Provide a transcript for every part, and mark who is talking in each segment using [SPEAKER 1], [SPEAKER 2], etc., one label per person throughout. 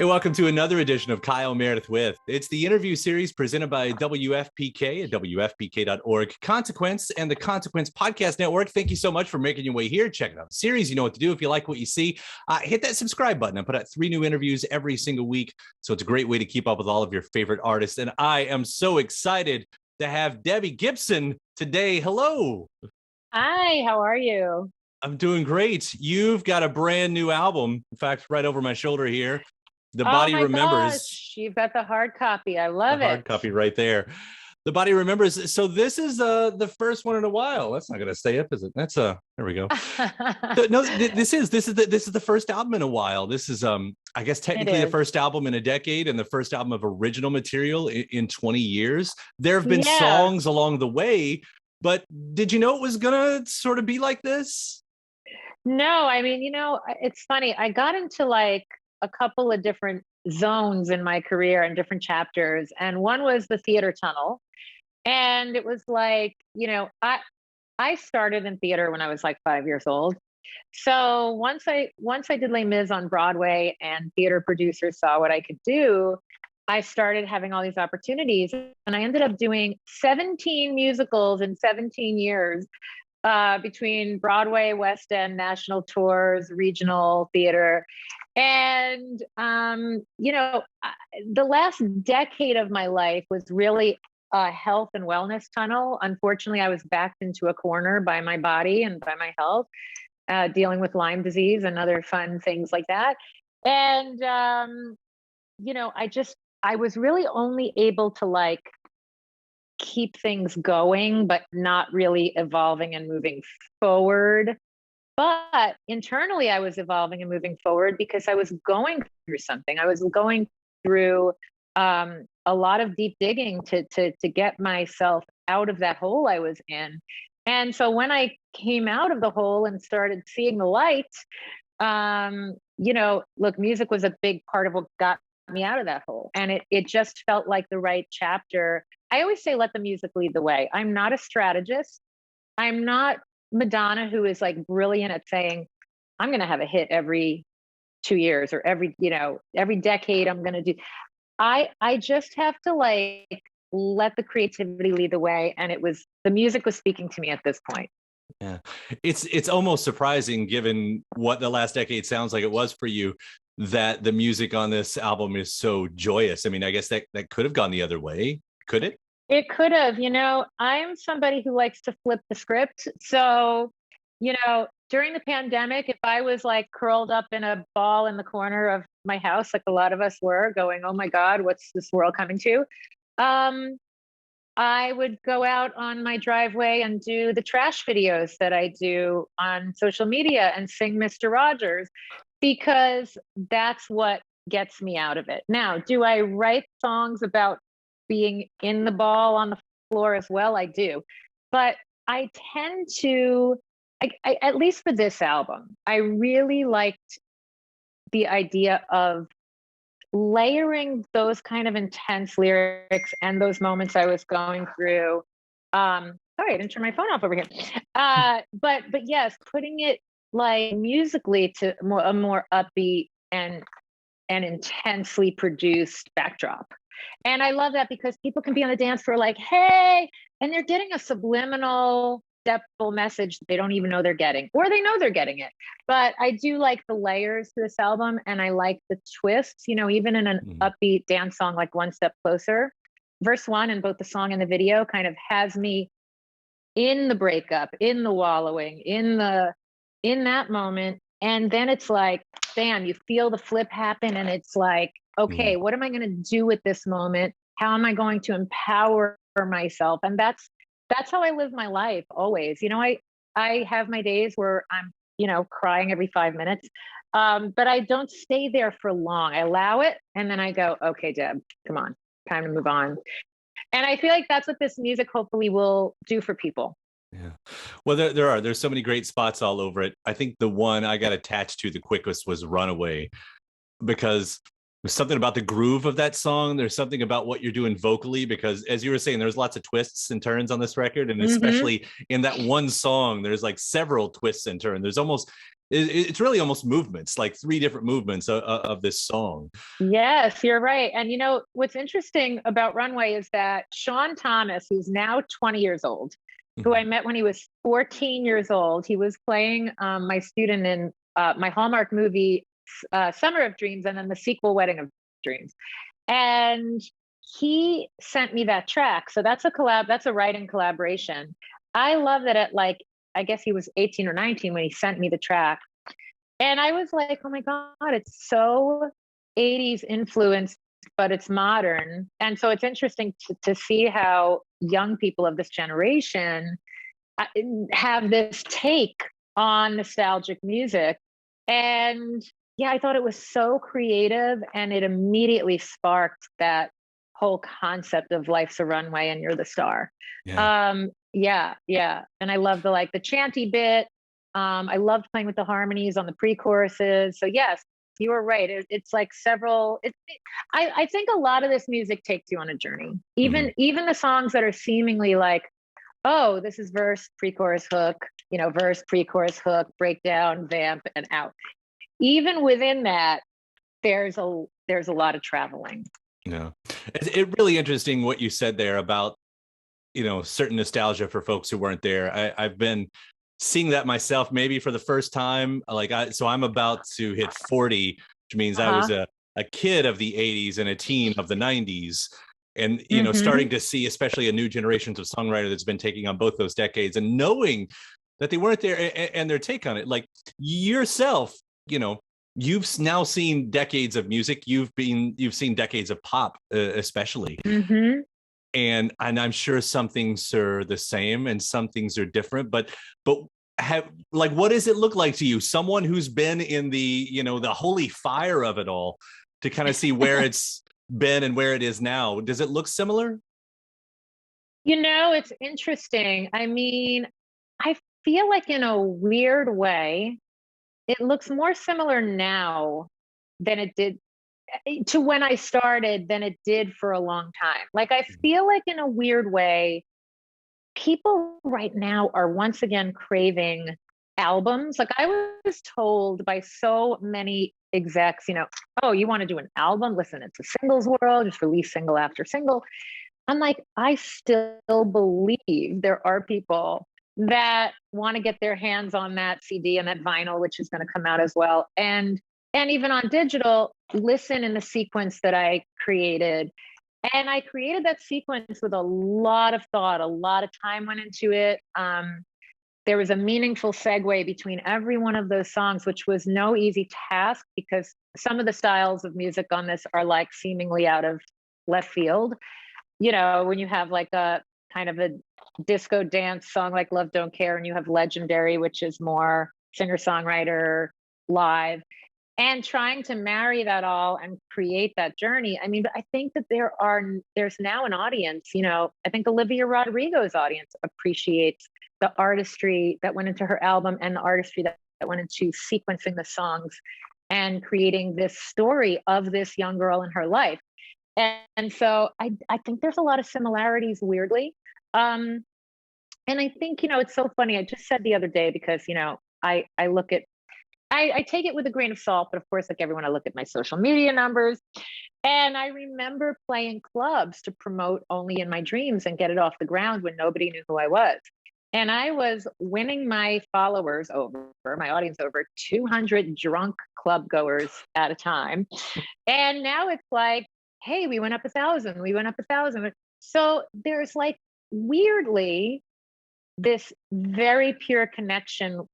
[SPEAKER 1] Hey, welcome to another edition of Kyle Meredith with. It's the interview series presented by WFPK at WFPK.org, Consequence, and the Consequence Podcast Network. Thank you so much for making your way here. Check out the series. You know what to do. If you like what you see, hit that subscribe button. I put out 3 new interviews every single week, so it's a great way to keep up with all of your favorite artists. And I am so excited to have Debbie Gibson today. Hello.
[SPEAKER 2] Hi, how are you?
[SPEAKER 1] I'm doing great. You've got a brand new album, in fact, right over my shoulder here. The
[SPEAKER 2] Oh
[SPEAKER 1] Body
[SPEAKER 2] my
[SPEAKER 1] Remembers.
[SPEAKER 2] gosh, you've got the hard copy. I
[SPEAKER 1] The
[SPEAKER 2] love
[SPEAKER 1] hard
[SPEAKER 2] it.
[SPEAKER 1] copy right there. The Body Remembers. So this is the first one in a while. That's not going to stay up, is it? That's there we go. No, this is the first album in a while. This is I guess technically the first album in a decade and the first album of original material in 20 years. There have been songs along the way, but did you know it was gonna sort of be like this?
[SPEAKER 2] No, I mean, it's funny. I got into like a couple of different zones in my career and different chapters. And one was the theater tunnel. And it was like, I started in theater when I was like 5 years old. So once I did Les Mis on Broadway and theater producers saw what I could do, I started having all these opportunities. And I ended up doing 17 musicals in 17 years. Between Broadway, West End, national tours, regional theater. And, the last decade of my life was really a health and wellness tunnel. Unfortunately, I was backed into a corner by my body and by my health, dealing with Lyme disease and other fun things like that. And, I was really only able to keep things going, but not really evolving and moving forward. But internally, I was evolving and moving forward because I was going through something. I was going through a lot of deep digging to get myself out of that hole I was in. And so when I came out of the hole and started seeing the light, look, music was a big part of what got me out of that hole. And it just felt like the right chapter. I always say, let the music lead the way. I'm not a strategist. I'm not Madonna, who is like brilliant at saying, I'm going to have a hit every 2 years or every decade I'm going to do. I just have to let the creativity lead the way. And the music was speaking to me at this point.
[SPEAKER 1] Yeah. It's almost surprising, given what the last decade sounds like it was for you, that the music on this album is so joyous. I mean, I guess that could have gone the other way. Could it?
[SPEAKER 2] It could have. I'm somebody who likes to flip the script. So, during the pandemic, if I was curled up in a ball in the corner of my house, like a lot of us were, going, oh my God, what's this world coming to? I would go out on my driveway and do the trash videos that I do on social media and sing Mr. Rogers, because that's what gets me out of it. Now, do I write songs about being in the ball on the floor as well? I do. But I tend to, at least for this album, I really liked the idea of layering those kind of intense lyrics and those moments I was going through. Sorry, I didn't turn my phone off over here. But yes, putting it musically to a more upbeat and intensely produced backdrop. And I love that because people can be on the dance floor hey, and they're getting a subliminal, depthful message they don't even know they're getting, or they know they're getting it. But I do like the layers to this album, and I like the twists, even in an upbeat dance song like One Step Closer. Verse 1 in both the song and the video kind of has me in the breakup, in the wallowing, in that moment. And then it's bam, you feel the flip happen, and it's okay, what am I going to do with this moment? How am I going to empower myself? And that's how I live my life always. I have my days where I'm, crying every 5 minutes. But I don't stay there for long. I allow it. And then I go, okay, Deb, come on, time to move on. And I feel like that's what this music hopefully will do for people.
[SPEAKER 1] Yeah. Well, there's so many great spots all over it. I think the one I got attached to the quickest was Runaway, because there's something about the groove of that song. There's something about what you're doing vocally, because as you were saying, there's lots of twists and turns on this record. And especially in that one song, there's several twists and turns. There's almost it's really almost movements, like three different movements of this song.
[SPEAKER 2] Yes, you're right. And you know, what's interesting about Runway is that Sean Thomas, who's now 20 years old, who I met when he was 14 years old, he was playing my student in my Hallmark movie, Summer of Dreams, and then the sequel, Wedding of Dreams. And he sent me that track. So that's a collab, that's a writing collaboration. I love that at like, I guess he was 18 or 19 when he sent me the track. And I was like, oh my God, it's so 80s influenced, but it's modern. And so it's interesting to see how young people of this generation have this take on nostalgic music. And yeah, I thought it was so creative, and it immediately sparked that whole concept of life's a runway and you're the star. Yeah. And I love the chanty bit. I loved playing with the harmonies on the pre-choruses. So yes, you were right. It's like several. I think a lot of this music takes you on a journey. Even the songs that are seemingly like, oh, this is verse, pre-chorus, hook, verse, pre-chorus, hook, breakdown, vamp, and out. Even within that, there's a lot of traveling.
[SPEAKER 1] Yeah, it's really interesting what you said there about certain nostalgia for folks who weren't there. I've been seeing that myself, maybe for the first time. So I'm about to hit 40, which means I was a kid of the 80s and a teen of the 90s. And, starting to see, especially a new generations of songwriter that's been taking on both those decades, and knowing that they weren't there and their take on it. Like yourself, you've now seen decades of music. You've seen decades of pop, especially. And I'm sure some things are the same and some things are different, but what does it look like to you, someone who's been in the the holy fire of it all, to kind of see where it's been and where it is now? Does it look similar?
[SPEAKER 2] It's interesting. I mean, I feel like in a weird way, it looks more similar now than it did to when I started than it did for a long time. Like, I feel like in a weird way, people right now are once again craving albums. Like, I was told by so many execs, oh, you want to do an album? Listen, it's a singles world, just release single after single. I'm like, I still believe there are people that want to get their hands on that CD and that vinyl, which is going to come out as well. And even on digital, listen in the sequence that I created. And I created that sequence with a lot of thought, a lot of time went into it. There was a meaningful segue between every one of those songs, which was no easy task, because some of the styles of music on this are like seemingly out of left field. When you have like a kind of a disco dance song like Love Don't Care, and you have Legendary, which is more singer-songwriter live, and trying to marry that all and create that journey. I mean, I think that there's now an audience, I think Olivia Rodrigo's audience appreciates the artistry that went into her album and the artistry that went into sequencing the songs and creating this story of this young girl in her life. And so I think there's a lot of similarities, weirdly. And I think, it's so funny. I just said the other day, because, I look at, I take it with a grain of salt, but of course, like everyone, I look at my social media numbers. And I remember playing clubs to promote Only in My Dreams and get it off the ground when nobody knew who I was. And I was winning my followers over, my audience over 200 drunk club goers at a time. And now it's like, hey, we went up 1,000, we went up 1,000. So there's like, weirdly, this very pure connection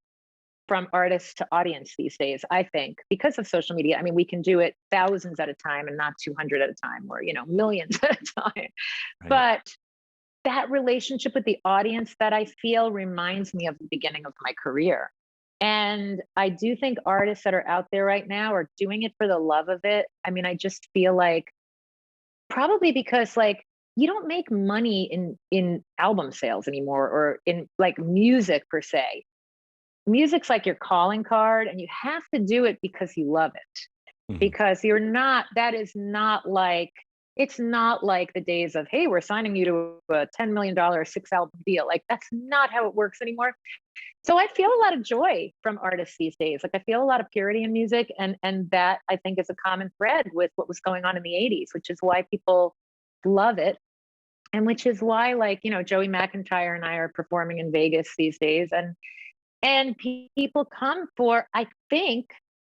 [SPEAKER 2] from artist to audience these days, I think, because of social media. I mean, we can do it thousands at a time and not 200 at a time, or, millions at a time. Right. But that relationship with the audience, that I feel reminds me of the beginning of my career. And I do think artists that are out there right now are doing it for the love of it. I mean, I just feel like, probably because like, you don't make money in album sales anymore, or in like music per se. Music's like your calling card, and you have to do it because you love it. Because that is not like It's not like the days of, hey, we're signing you to a $10 million 6-album deal. Like, that's not how it works anymore. So I feel a lot of joy from artists these days. Like, I feel a lot of purity in music, and that I think is a common thread with what was going on in the 80s, which is why people love it. And which is why, like, Joey McEntire and I are performing in Vegas these days. And people come for, I think,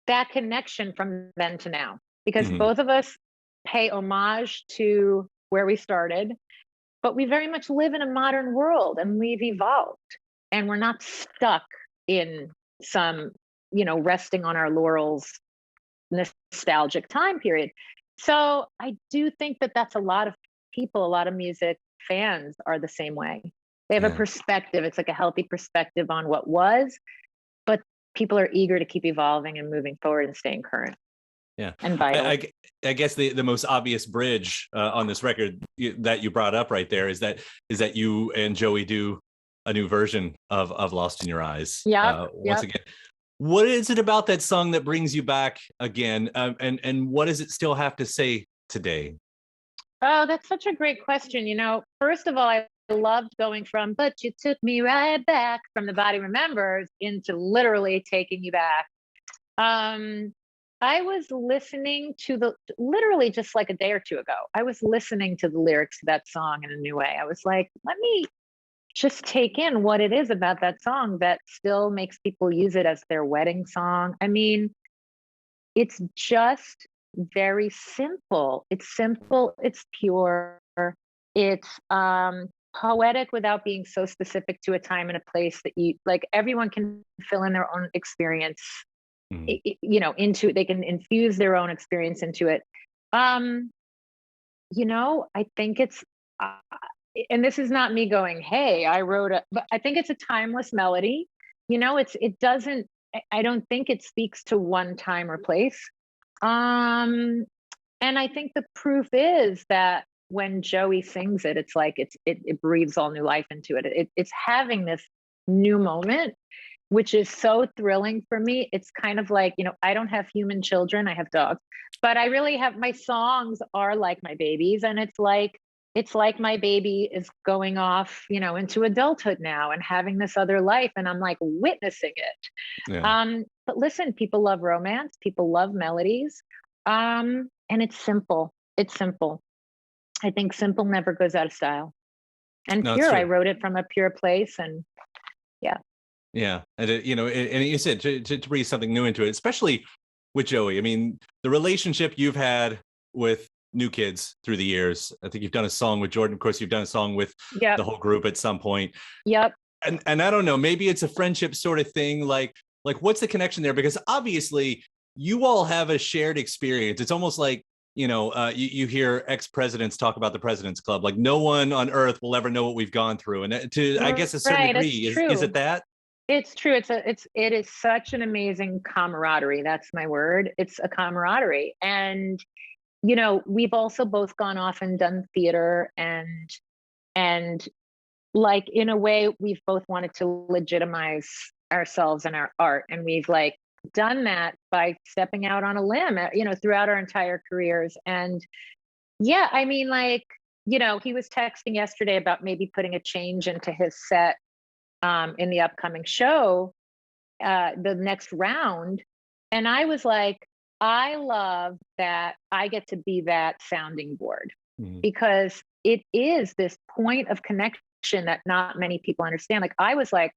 [SPEAKER 2] that connection from then to now, because
[SPEAKER 1] Mhm.
[SPEAKER 2] both of us pay homage to where we started, but we very much live in a modern world and we've evolved, and we're not stuck in some, resting on our laurels nostalgic time period. So I do think that that's a lot of people, a lot of music fans are the same way. They have a
[SPEAKER 1] Yeah.
[SPEAKER 2] perspective. It's like a healthy perspective on what was, but people are eager to keep evolving and moving forward and staying current
[SPEAKER 1] Yeah.
[SPEAKER 2] and vital.
[SPEAKER 1] I guess the most obvious bridge on this record that you brought up right there is that you and Joey do a new version of Lost in Your Eyes. Once again. What is it about that song that brings you back again? And what does it still have to say today?
[SPEAKER 2] Oh, that's such a great question. First of all, I loved going from, but you took me right back from The Body Remembers into literally taking you back. I was listening to literally just like a day or two ago, I was listening to the lyrics to that song in a new way. I was like, let me just take in what it is about that song that still makes people use it as their wedding song. I mean, it's just very simple. It's pure. It's poetic without being so specific to a time and a place that you like. Everyone can fill in their own experience, into, they can infuse their own experience into it. I think it's and this is not me going, hey, but I think it's a timeless melody. It doesn't, I don't think it speaks to one time or place. And I think the proof is that when Joey sings it, it's like it breathes all new life into it. It's having this new moment, which is so thrilling for me. It's kind of like, I don't have human children, I have dogs, but I really have, my songs are like my babies. And it's like my baby is going off, into adulthood now and having this other life. And I'm like witnessing it.
[SPEAKER 1] Yeah.
[SPEAKER 2] But listen, people love romance, people love melodies. And it's simple. It's simple. I think simple never goes out of style. And
[SPEAKER 1] No, it's
[SPEAKER 2] pure, I
[SPEAKER 1] true.
[SPEAKER 2] wrote it from a pure place. And yeah.
[SPEAKER 1] Yeah. And and you said to breathe something new into it, especially with Joey. I mean, the relationship you've had with New Kids through the years. I think you've done a song with Jordan. Of course, you've done a song with the whole group at some point.
[SPEAKER 2] Yep.
[SPEAKER 1] And I don't know, maybe it's a friendship sort of thing. Like what's the connection there? Because obviously you all have a shared experience. It's almost like, you hear ex-presidents talk about the President's Club. Like no one on earth will ever know what we've gone through. And I guess a certain degree, is it that?
[SPEAKER 2] It's true. It is such an amazing camaraderie. That's my word. It's a camaraderie. And, we've also both gone off and done theater, and like, in a way, we've both wanted to legitimize ourselves and our art. And we've like done that by stepping out on a limb, throughout our entire careers. And yeah, I mean, like, he was texting yesterday about maybe putting a change into his set in the upcoming show, the next round. And I was like, I love that I get to be that sounding board, because it is this point of connection that not many people understand. Like, I was like,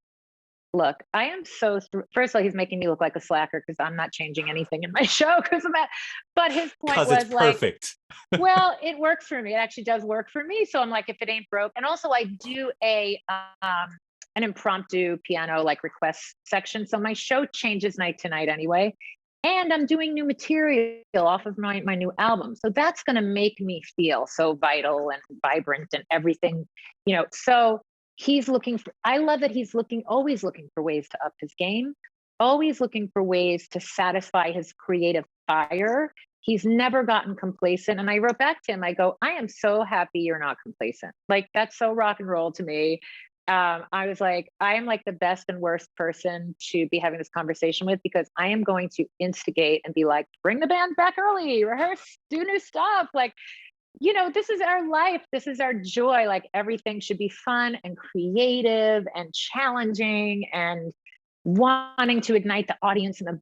[SPEAKER 2] look, I am so, first of all, he's making me look like a slacker because I'm not changing anything in my show because of that. But his point was like,
[SPEAKER 1] perfect.
[SPEAKER 2] Well, it works for me. It actually does work for me. So I'm like, if it ain't broke. And also I do an impromptu piano like request section. So my show changes night to night anyway. And I'm doing new material off of my new album. So that's going to make me feel so vital and vibrant and everything, so he's I love that he's always looking for ways to up his game, always looking for ways to satisfy his creative fire. He's never gotten complacent. And I wrote back to him, I go, I am so happy you're not complacent. Like, that's so rock and roll to me. I was like, I am like the best and worst person to be having this conversation with, because I am going to instigate and be like, bring the band back early, rehearse, do new stuff. Like, this is our life. This is our joy. Like everything should be fun and creative and challenging and wanting to ignite the audience in the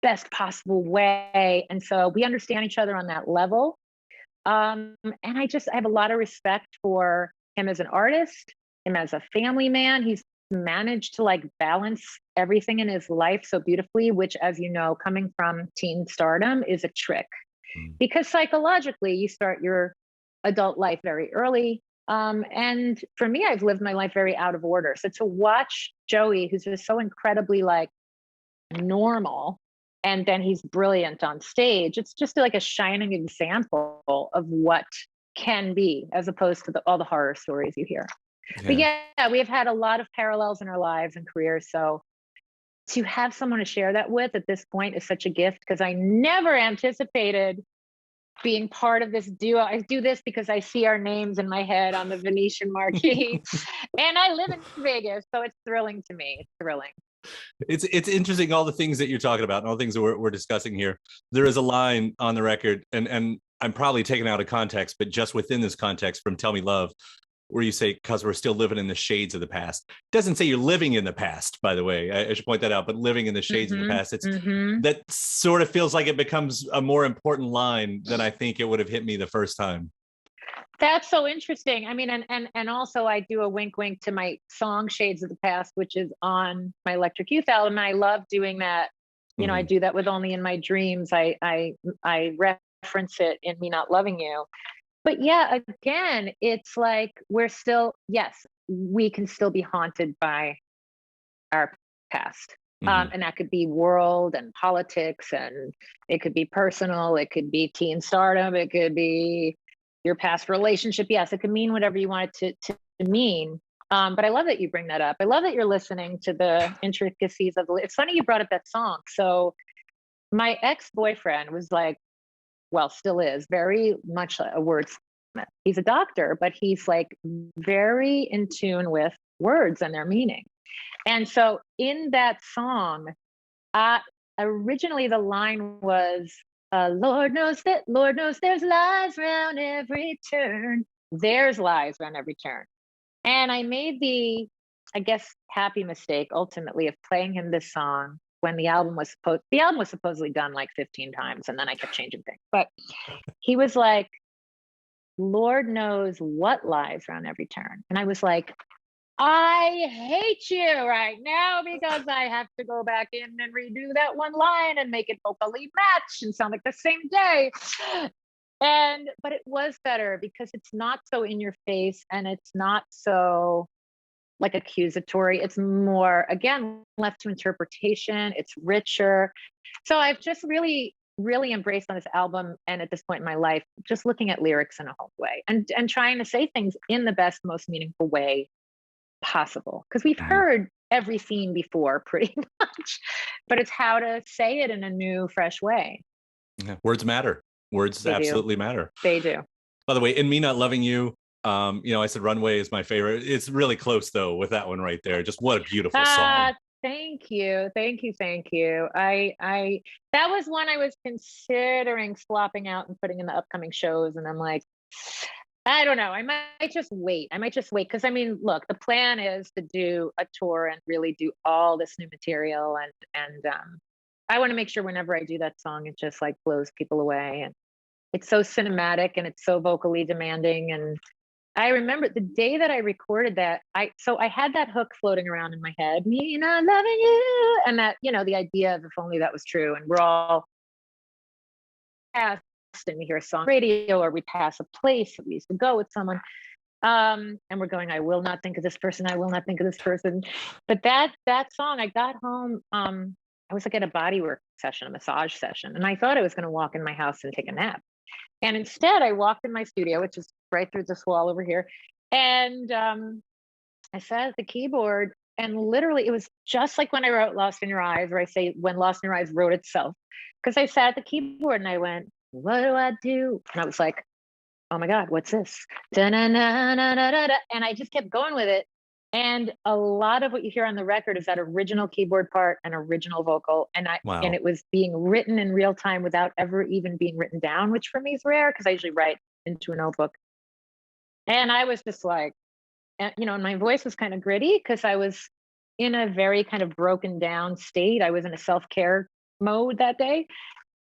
[SPEAKER 2] best possible way. And so we understand each other on that level. And I have a lot of respect for him as an artist, him as a family man. He's managed to like balance everything in his life so beautifully, which, as you know, coming from teen stardom is a trick. Because psychologically, you start your adult life very early. And for me, I've lived my life very out of order. So to watch Joey, who's just so incredibly like normal, and then he's brilliant on stage, it's just like a shining example of what can be, as opposed to all the horror stories you hear. Yeah. But yeah, we have had a lot of parallels in our lives and careers. So to have someone to share that with at this point is such a gift, because I never anticipated being part of this duo. I do this because I see our names in my head on the Venetian marquee and I live in Vegas. So it's thrilling to me. It's thrilling.
[SPEAKER 1] It's interesting, all the things that you're talking about and all the things that we're discussing here. There is a line on the record, and I'm probably taken out of context, but just within this context from Tell Me Love, where you say, because we're still living in the shades of the past. It doesn't say you're living in the past, by the way. I should point that out, but living in the shades of the past. It's that sort of feels like it becomes a more important line than I think it would have hit me the first time.
[SPEAKER 2] That's so interesting. I mean, and also I do a wink wink to my song Shades of the Past, which is on my Electric Youth album. And I love doing that. You know, I do that with Only in My Dreams. I reference it in Me Not Loving You. But yeah, again, it's like we're still, yes, we can still be haunted by our past. And that could be world and politics, and it could be personal. It could be teen stardom. It could be your past relationship. Yes, it could mean whatever you want it to mean. But I love that you bring that up. I love that you're listening to the intricacies of it's funny you brought up that song. So my ex-boyfriend was like, well, still is very much a wordsmith. He's a doctor, but he's like very in tune with words and their meaning. And so in that song, originally the line was, Lord knows there's lies around every turn. There's lies around every turn. And I made the, I guess, happy mistake ultimately of playing him this song when the album was supposedly done like 15 times, and then I kept changing things. But he was like, Lord knows what lies around every turn. And I was like, I hate you right now because I have to go back in and redo that one line and make it vocally match and sound like the same day. But it was better because it's not so in your face and it's not so like accusatory. It's more, again, left to interpretation. It's richer. So I've just really embraced on this album, and at this point in my life, just looking at lyrics in a whole way and trying to say things in the best, most meaningful way possible. Because we've heard every theme before pretty much, but it's how to say it in a new, fresh way.
[SPEAKER 1] Yeah. Words matter. Words absolutely matter.
[SPEAKER 2] They do.
[SPEAKER 1] By the way, in Me Not Loving You, I said Runway is my favorite. It's really close though with that one right there. Just what a beautiful song.
[SPEAKER 2] Thank you. I that was one I was considering swapping out and putting in the upcoming shows, and I'm like, I don't know. I might just wait. Because I mean, look, the plan is to do a tour and really do all this new material, and I want to make sure whenever I do that song, it just like blows people away, and it's so cinematic and it's so vocally demanding. And I remember the day that I recorded that, I had that hook floating around in my head, me not loving you, and that, the idea of if only that was true, and we're all past and we hear a song radio, or we pass a place that we used to go with someone, and we're going, I will not think of this person, but that song, I got home, I was like at a bodywork session, a massage session, and I thought I was going to walk in my house and take a nap, and instead I walked in my studio, which is right through this wall over here, and I sat at the keyboard, and literally it was just like when I wrote Lost in Your Eyes, where I say when Lost in Your Eyes wrote itself, because I sat at the keyboard and I went, what do I do? And I was like, oh my God, what's this? Da-na-na-na-na-na-na. And I just kept going with it. And a lot of what you hear on the record is that original keyboard part and original vocal. And and it was being written in real time without ever even being written down, which for me is rare, because I usually write into a notebook. And I was just like, you know, and my voice was kind of gritty because I was in a very kind of broken down state. I was in a self-care mode that day.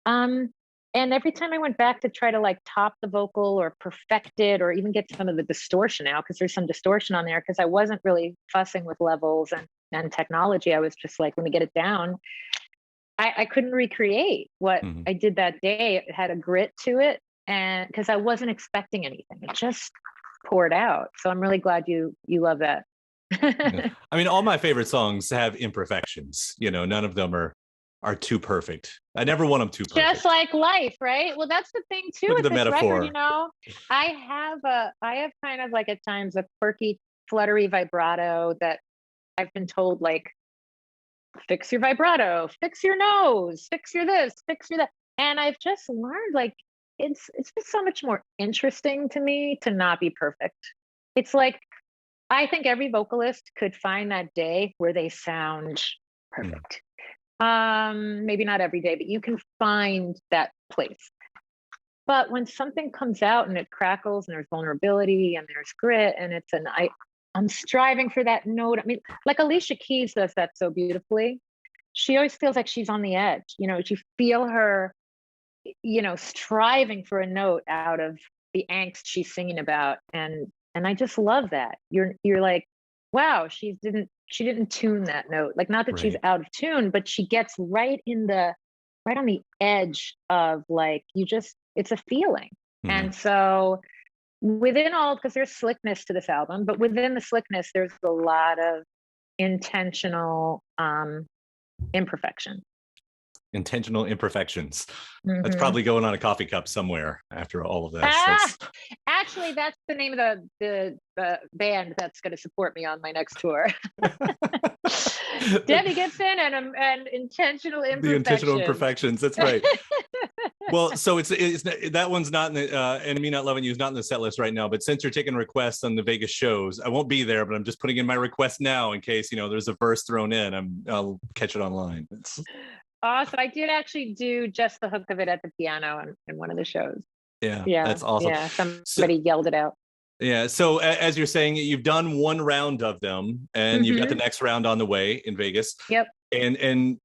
[SPEAKER 2] And every time I went back to try to like top the vocal or perfect it or even get some of the distortion out, because there's some distortion on there, because I wasn't really fussing with levels and technology. I was just like, let me get it down. I couldn't recreate what I did that day. It had a grit to it. And because I wasn't expecting anything, it just poured out. So I'm really glad you love that.
[SPEAKER 1] Yeah. I mean, all my favorite songs have imperfections. You know, none of them are too perfect. I never want them too perfect.
[SPEAKER 2] Just like life, right? Well, that's the thing too.
[SPEAKER 1] Look
[SPEAKER 2] with
[SPEAKER 1] at the
[SPEAKER 2] this
[SPEAKER 1] metaphor.
[SPEAKER 2] record, you know, I have kind of like at times a quirky, fluttery vibrato that I've been told, like, fix your vibrato, fix your nose, fix your this, fix your that. And I've just learned, like, it's just so much more interesting to me to not be perfect. It's like, I think every vocalist could find that day where they sound perfect. Maybe not every day, but you can find that place. But when something comes out and it crackles and there's vulnerability and there's grit and I'm striving for that note. I mean, like Alicia Keys does that so beautifully. She always feels like she's on the edge. You know, you feel her, you know, striving for a note out of the angst she's singing about. And I just love that. You're like, wow, she didn't tune that note. Like, not that she's out of tune, but she gets right on the edge of, like, it's a feeling. And so within all, because there's slickness to this album, but within the slickness, there's a lot of intentional imperfection.
[SPEAKER 1] Intentional imperfections. That's probably going on a coffee cup somewhere after all of that.
[SPEAKER 2] Actually, that's the name of the band that's going to support me on my next tour. Debbie Gibson and Intentional Imperfections.
[SPEAKER 1] The Intentional Imperfections. That's right. Well, so it's that one's not in the and Me Not Loving You is not in the set list right now. But since you're taking requests on the Vegas shows, I won't be there, but I'm just putting in my request now in case, you know, there's a verse thrown in. I'll catch it online.
[SPEAKER 2] Awesome. I did actually do just the hook of it at the piano in one of the shows.
[SPEAKER 1] Yeah, that's awesome.
[SPEAKER 2] Yeah, somebody yelled it out.
[SPEAKER 1] Yeah. So as you're saying, you've done one round of them, and you've got the next round on the way in Vegas.
[SPEAKER 2] Yep.
[SPEAKER 1] And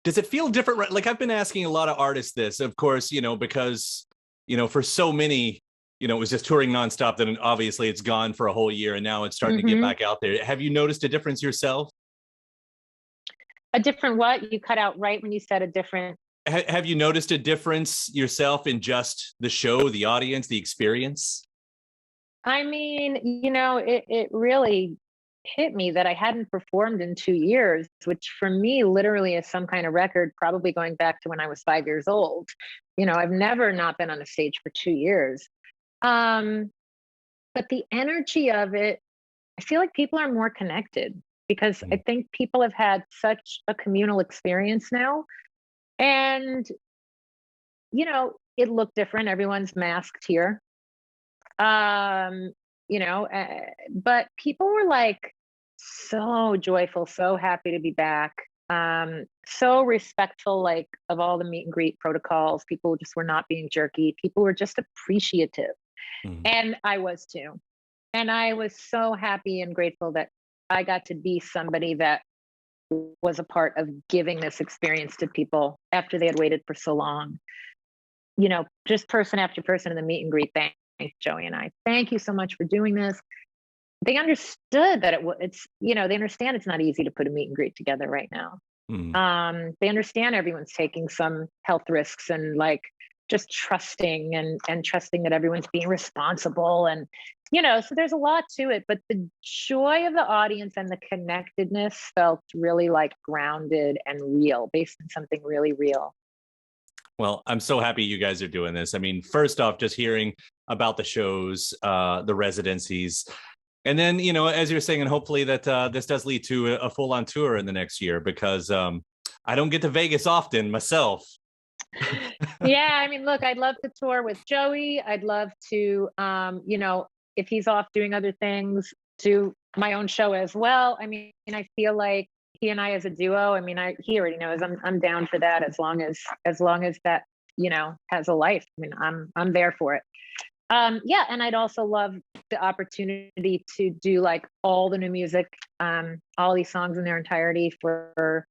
[SPEAKER 1] does it feel different? Like, I've been asking a lot of artists this, of course, you know, because, you know, for so many, you know, it was just touring nonstop. Then obviously it's gone for a whole year, and now it's starting to get back out there. Have you noticed a difference yourself?
[SPEAKER 2] A different what? You cut out right when you said a different.
[SPEAKER 1] Have you noticed a difference yourself in just the show, the audience, the experience?
[SPEAKER 2] I mean, you know, it really hit me that I hadn't performed in 2 years, which for me literally is some kind of record, probably going back to when I was 5 years old. You know, I've never not been on a stage for 2 years. But the energy of it, I feel like people are more connected because I think people have had such a communal experience now. And, you know, it looked different. Everyone's masked here. You know, but people were like so joyful, so happy to be back. So respectful, like, of all the meet and greet protocols. People just were not being jerky. People were just appreciative. And I was too. And I was so happy and grateful that I got to be somebody that was a part of giving this experience to people after they had waited for so long. You know, just person after person in the meet and greet. Thanks, Joey and I. Thank you so much for doing this. They understood that it's, you know, they understand it's not easy to put a meet and greet together right now. They understand everyone's taking some health risks and, like, just trusting and trusting that everyone's being responsible. And, you know, so there's a lot to it, but the joy of the audience and the connectedness felt really, like, grounded and real, based on something really real.
[SPEAKER 1] Well, I'm so happy you guys are doing this. I mean, first off, just hearing about the shows, the residencies, and then, you know, as you're saying, and hopefully that this does lead to a full-on tour in the next year, because I don't get to Vegas often myself.
[SPEAKER 2] Yeah, I mean, look, I'd love to tour with Joey. I'd love to, you know, if he's off doing other things, do my own show as well. I mean, I feel like he and I as a duo, I mean, he already knows I'm down for that as long as that, you know, has a life. I mean, I'm there for it. Yeah, and I'd also love the opportunity to do like all the new music, all these songs in their entirety for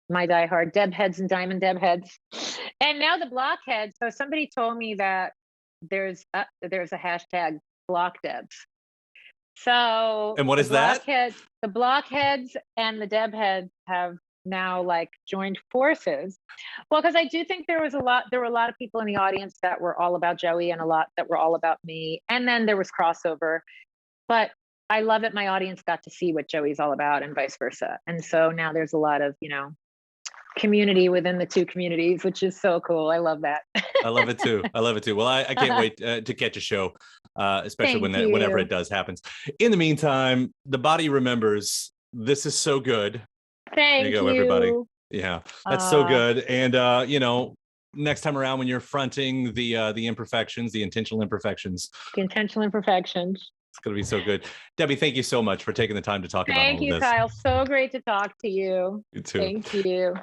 [SPEAKER 2] my diehard Deb heads and Diamond Deb heads, and now the blockheads. So somebody told me that there's a hashtag block Debs. So
[SPEAKER 1] And what is that?
[SPEAKER 2] The blockheads and the Deb heads have now like joined forces. Well, because I do think there were a lot of people in the audience that were all about Joey and a lot that were all about me. And then there was crossover. But I love it. My audience got to see what Joey's all about and vice versa. And so now there's a lot of, community within the two communities, which is so cool. I love that.
[SPEAKER 1] I love it too. Well, I can't wait to catch a show, especially whenever it does happens. In the meantime, the body remembers. This is so good.
[SPEAKER 2] Thank you.
[SPEAKER 1] There you go, everybody. Yeah, that's so good. And next time around when you're fronting the imperfections, the intentional imperfections. It's going to be so good. Debbie, thank you so much for taking the time to talk about all of this.
[SPEAKER 2] Thank you, Kyle. So great to talk to you.
[SPEAKER 1] You too.
[SPEAKER 2] Thank you.